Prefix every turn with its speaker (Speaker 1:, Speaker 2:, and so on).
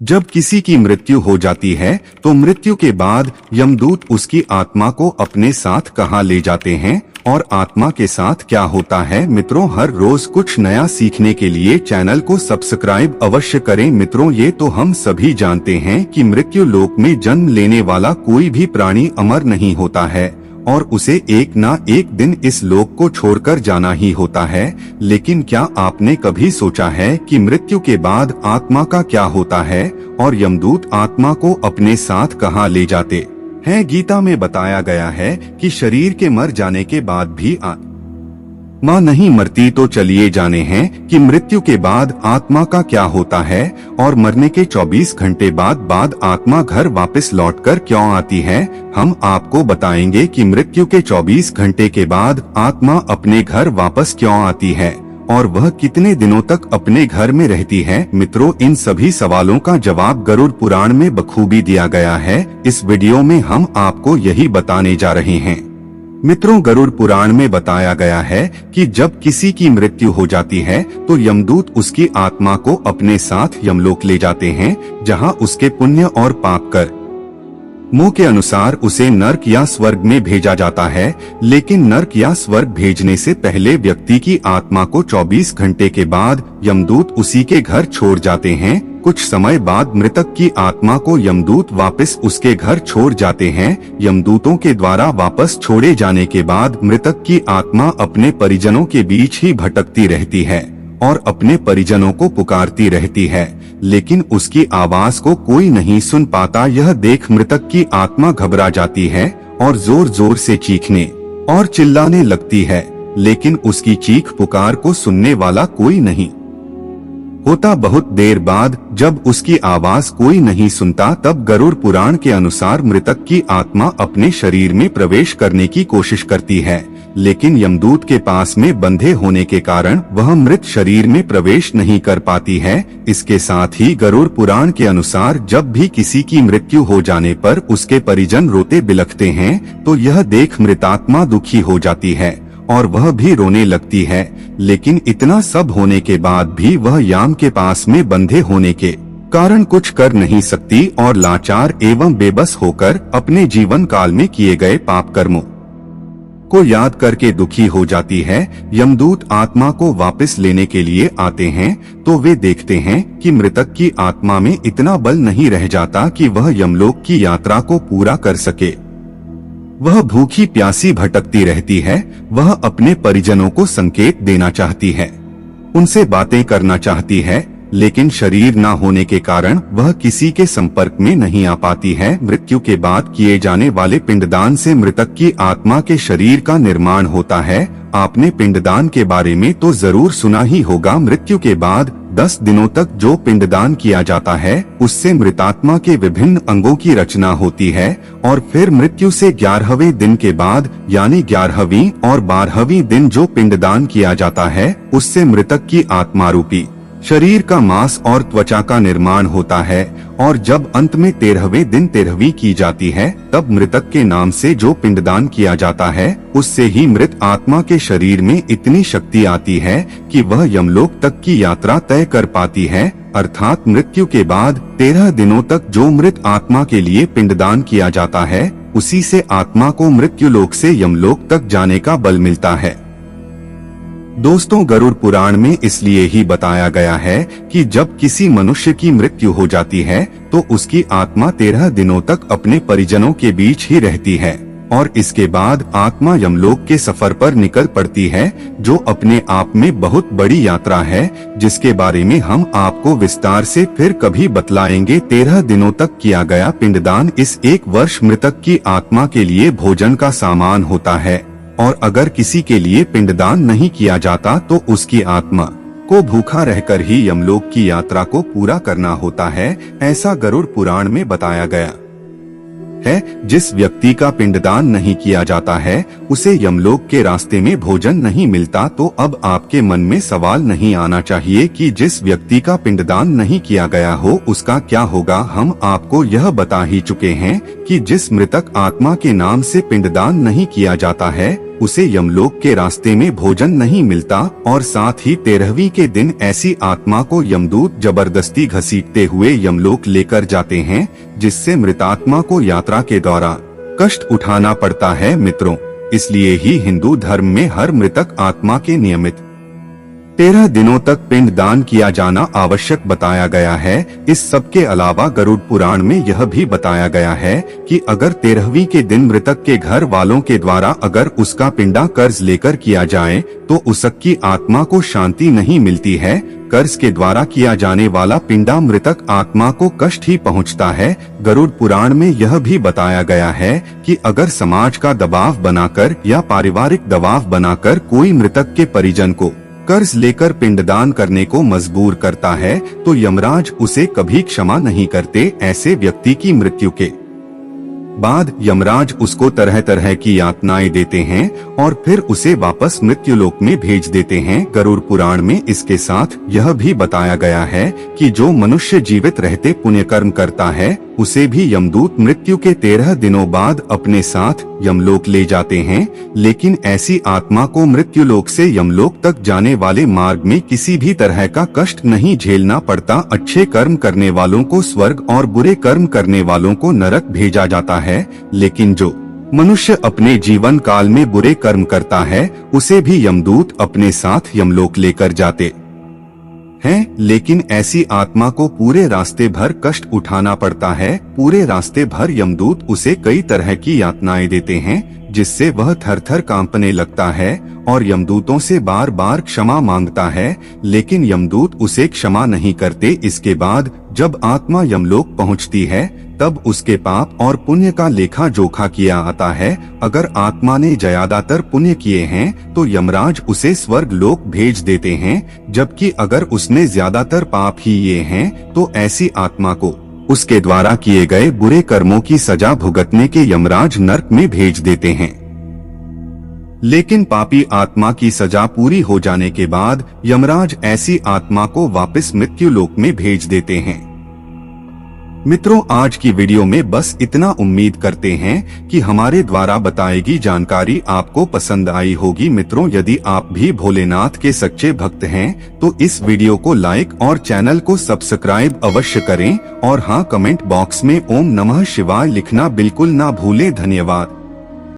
Speaker 1: जब किसी की मृत्यु हो जाती है तो मृत्यु के बाद यमदूत उसकी आत्मा को अपने साथ कहाँ ले जाते हैं और आत्मा के साथ क्या होता है। मित्रों, हर रोज कुछ नया सीखने के लिए चैनल को सब्सक्राइब अवश्य करें। मित्रों, ये तो हम सभी जानते हैं कि मृत्यु लोक में जन्म लेने वाला कोई भी प्राणी अमर नहीं होता है और उसे एक ना एक दिन इस लोक को छोड़कर जाना ही होता है। लेकिन क्या आपने कभी सोचा है कि मृत्यु के बाद आत्मा का क्या होता है और यमदूत आत्मा को अपने साथ कहाँ ले जाते हैं। गीता में बताया गया है कि शरीर के मर जाने के बाद भी आत्मा नहीं मरती। तो चलिए जाने हैं कि मृत्यु के बाद आत्मा का क्या होता है और मरने के 24 घंटे बाद आत्मा घर वापस लौटकर क्यों आती है। हम आपको बताएंगे कि मृत्यु के 24 घंटे के बाद आत्मा अपने घर वापस क्यों आती है और वह कितने दिनों तक अपने घर में रहती है। मित्रों, इन सभी सवालों का जवाब गरुड़ पुराण में बखूबी दिया गया है। इस वीडियो में हम आपको यही बताने जा रहे हैं। मित्रों, गरुड़ पुराण में बताया गया है कि जब किसी की मृत्यु हो जाती है तो यमदूत उसकी आत्मा को अपने साथ यमलोक ले जाते हैं, जहां उसके पुण्य और पाप कर मुंह के अनुसार उसे नर्क या स्वर्ग में भेजा जाता है। लेकिन नर्क या स्वर्ग भेजने से पहले व्यक्ति की आत्मा को 24 घंटे के बाद यमदूत उसी के घर छोड़ जाते हैं। कुछ समय बाद मृतक की आत्मा को यमदूत वापस उसके घर छोड़ जाते हैं। यमदूतों के द्वारा वापस छोड़े जाने के बाद मृतक की आत्मा अपने परिजनों के बीच ही भटकती रहती है और अपने परिजनों को पुकारती रहती है, लेकिन उसकी आवाज को कोई नहीं सुन पाता। यह देख मृतक की आत्मा घबरा जाती है और जोर जोर से चीखने और चिल्लाने लगती है, लेकिन उसकी चीख पुकार को सुनने वाला कोई नहीं होता। बहुत देर बाद जब उसकी आवाज कोई नहीं सुनता, तब गरुड़ पुराण के अनुसार मृतक की आत्मा अपने शरीर में प्रवेश करने की कोशिश करती है, लेकिन यमदूत के पास में बंधे होने के कारण वह मृत शरीर में प्रवेश नहीं कर पाती है। इसके साथ ही गरुड़ पुराण के अनुसार जब भी किसी की मृत्यु हो जाने पर उसके परिजन रोते बिलखते हैं तो यह देख मृतात्मा दुखी हो जाती है और वह भी रोने लगती है। लेकिन इतना सब होने के बाद भी वह याम के पास में बंधे होने के कारण कुछ कर नहीं सकती और लाचार एवं बेबस होकर अपने जीवन काल में किए गए पाप कर्मों को याद करके दुखी हो जाती है। यमदूत आत्मा को वापस लेने के लिए आते हैं तो वे देखते हैं कि मृतक की आत्मा में इतना बल नहीं रह जाता कि वह यमलोक की यात्रा को पूरा कर सके। वह भूखी प्यासी भटकती रहती है। वह अपने परिजनों को संकेत देना चाहती है, उनसे बातें करना चाहती है, लेकिन शरीर न होने के कारण वह किसी के संपर्क में नहीं आ पाती है। मृत्यु के बाद किए जाने वाले पिंडदान से मृतक की आत्मा के शरीर का निर्माण होता है। आपने पिंडदान के बारे में तो जरूर सुना ही होगा। मृत्यु के बाद 10 दिनों तक जो पिंडदान किया जाता है उससे मृतात्मा के विभिन्न अंगों की रचना होती है और फिर मृत्यु से 11वें दिन के बाद यानी 11वीं और 12वीं दिन जो पिंडदान किया जाता है उससे मृतक की आत्मा रूपी शरीर का मांस और त्वचा का निर्माण होता है और जब अंत में 13वें दिन 13वीं की जाती है तब मृतक के नाम से जो पिंडदान किया जाता है उससे ही मृत आत्मा के शरीर में इतनी शक्ति आती है कि वह यमलोक तक की यात्रा तय कर पाती है। अर्थात मृत्यु के बाद 13 दिनों तक जो मृत आत्मा के लिए पिंडदान किया जाता है उसी से आत्मा को मृत्यु लोक से यमलोक तक जाने का बल मिलता है। दोस्तों, गरुड़ पुराण में इसलिए ही बताया गया है कि जब किसी मनुष्य की मृत्यु हो जाती है तो उसकी आत्मा 13 दिनों तक अपने परिजनों के बीच ही रहती है और इसके बाद आत्मा यमलोक के सफर पर निकल पड़ती है, जो अपने आप में बहुत बड़ी यात्रा है, जिसके बारे में हम आपको विस्तार से फिर कभी बतलाएंगे। 13 दिनों तक किया गया पिंडदान इस 1 वर्ष मृतक की आत्मा के लिए भोजन का सामान होता है और अगर किसी के लिए पिंडदान नहीं किया जाता तो उसकी आत्मा को भूखा रहकर ही यमलोक की यात्रा को पूरा करना होता है। ऐसा गरुड़ पुराण में बताया गया है। जिस व्यक्ति का पिंडदान नहीं किया जाता है उसे यमलोक के रास्ते में भोजन नहीं मिलता। तो अब आपके मन में सवाल नहीं आना चाहिए कि जिस व्यक्ति का पिंडदान नहीं किया गया हो उसका क्या होगा। हम आपको यह बता ही चुके हैं कि जिस मृतक आत्मा के नाम से पिंडदान नहीं किया जाता है उसे यमलोक के रास्ते में भोजन नहीं मिलता और साथ ही 13वीं के दिन ऐसी आत्मा को यमदूत जबरदस्ती घसीटते हुए यमलोक लेकर जाते हैं, जिससे मृतात्मा को यात्रा के दौरान कष्ट उठाना पड़ता है मित्रों। इसलिए ही हिंदू धर्म में हर मृतक आत्मा के नियमित 13 दिनों तक पिंड दान किया जाना आवश्यक बताया गया है। इस सब के अलावा गरुड़ पुराण में यह भी बताया गया है कि अगर 13वीं के दिन मृतक के घर वालों के द्वारा अगर उसका पिंडा कर्ज लेकर किया जाए तो उसकी आत्मा को शांति नहीं मिलती है। कर्ज के द्वारा किया जाने वाला पिंडा मृतक आत्मा को कष्ट ही पहुंचता है। गरुड़ पुराण में यह भी बताया गया है कि अगर समाज का दबाव बनाकर या पारिवारिक दबाव बनाकर कोई मृतक के परिजन को कर्ज लेकर पिंडदान करने को मजबूर करता है तो यमराज उसे कभी क्षमा नहीं करते। ऐसे व्यक्ति की मृत्यु के बाद यमराज उसको तरह तरह की यातनाएं देते हैं और फिर उसे वापस मृत्युलोक में भेज देते हैं। गरुड़ पुराण में इसके साथ यह भी बताया गया है कि जो मनुष्य जीवित रहते पुण्य कर्म करता है उसे भी यमदूत मृत्यु के 13 दिनों बाद अपने साथ यमलोक ले जाते हैं। लेकिन ऐसी आत्मा को मृत्युलोक से यमलोक तक जाने वाले मार्ग में किसी भी तरह का कष्ट नहीं झेलना पड़ता। अच्छे कर्म करने वालों को स्वर्ग और बुरे कर्म करने वालों को नरक भेजा जाता है। लेकिन जो मनुष्य अपने जीवन काल में बुरे कर्म करता है उसे भी यमदूत अपने साथ यमलोक लेकर जाते हैं। लेकिन ऐसी आत्मा को पूरे रास्ते भर कष्ट उठाना पड़ता है। पूरे रास्ते भर यमदूत उसे कई तरह की यातनाएं देते हैं, जिससे वह थर थर कांपने लगता है और यमदूतों से बार बार क्षमा मांगता है। लेकिन यमदूत उसे क्षमा नहीं करते। इसके बाद जब आत्मा यमलोक पहुंचती है तब उसके पाप और पुण्य का लेखा जोखा किया आता है। अगर आत्मा ने ज्यादातर पुण्य किए हैं तो यमराज उसे स्वर्ग लोक भेज देते हैं, जबकि अगर उसने ज्यादातर पाप ही किए हैं तो ऐसी आत्मा को उसके द्वारा किए गए बुरे कर्मों की सजा भुगतने के यमराज नरक में भेज देते हैं। लेकिन पापी आत्मा की सजा पूरी हो जाने के बाद यमराज ऐसी आत्मा को वापस मृत्यु लोक में भेज देते हैं। मित्रों, आज की वीडियो में बस इतना। उम्मीद करते हैं कि हमारे द्वारा बताई गई जानकारी आपको पसंद आई होगी। मित्रों, यदि आप भी भोलेनाथ के सच्चे भक्त हैं तो इस वीडियो को लाइक और चैनल को सब्सक्राइब अवश्य करें और हाँ, कमेंट बॉक्स में ओम नमः शिवाय लिखना बिल्कुल ना भूलें। धन्यवाद।